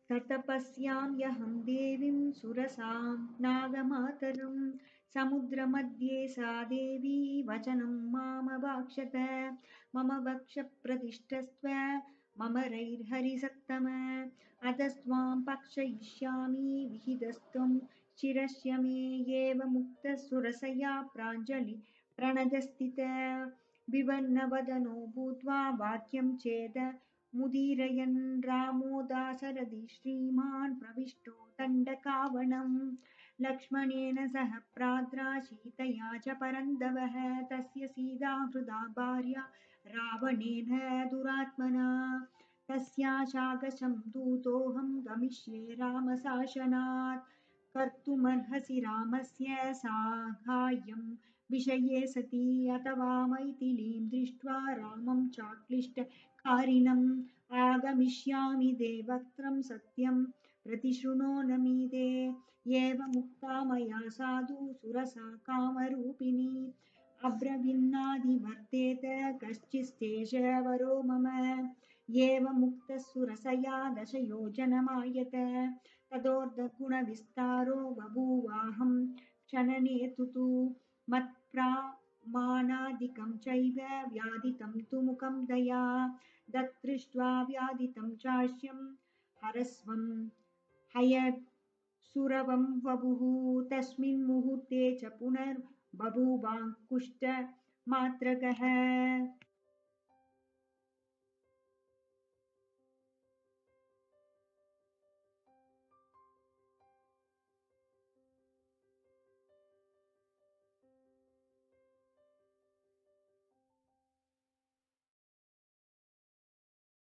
ततपस्याम्यहं देवीं सुरसां नागमातरं समुद्रमध्ये सा देवी वचनं मामवाक्षत मम वक्षप्रतिष्ठस्त्व मम रैर्हरिसत्तम अतस्त्वां पक्षयिष्यामि विहितस्त्वं शिरस्य मे एवमुक्तः सुरसया प्राञ्जलि प्रणतस्थित विवर्णवदनो भूत्वा वाक्यं चेद मुदीरयन् रामो दाशरथि श्रीमान् प्रविष्टो दण्डकावनम् लक्ष्मणेन सह भ्रात्रा सीतया च परन्दवः तस्य सीता हृदा भार्या रावणेन दुरात्मना तस्याशाकशं दूतोऽहं गमिष्ये रामशासनात् कर्तुमर्हसि रामस्य साहाय्यं विषये सति अथवा मैथिलीं दृष्ट्वा रामं चाक्लिष्टकारिणम् आगमिष्यामि ते वक्त्रं सत्यं प्रतिशृणोनमीते एवमुक्ता मया साधु सुरसा कामरूपिणी अब्रवीन्नादिवर्तेत कश्चित्तेष वरो मम एवमुक्तः सुरसया दशयोजनमायत ततोर्धगुणविस्तारो बभूवाहं क्षणनेतुतु मत्प्रामाणादिकं चैव व्याधितं तु मुखं दया दत्तृष्ट्वा व्याधितं चास्यं हरस्वं हयत्सुरवं वपुः तस्मिन् मुहूर्ते च पुनर्बभूवाङ्कुष्ठमात्रकः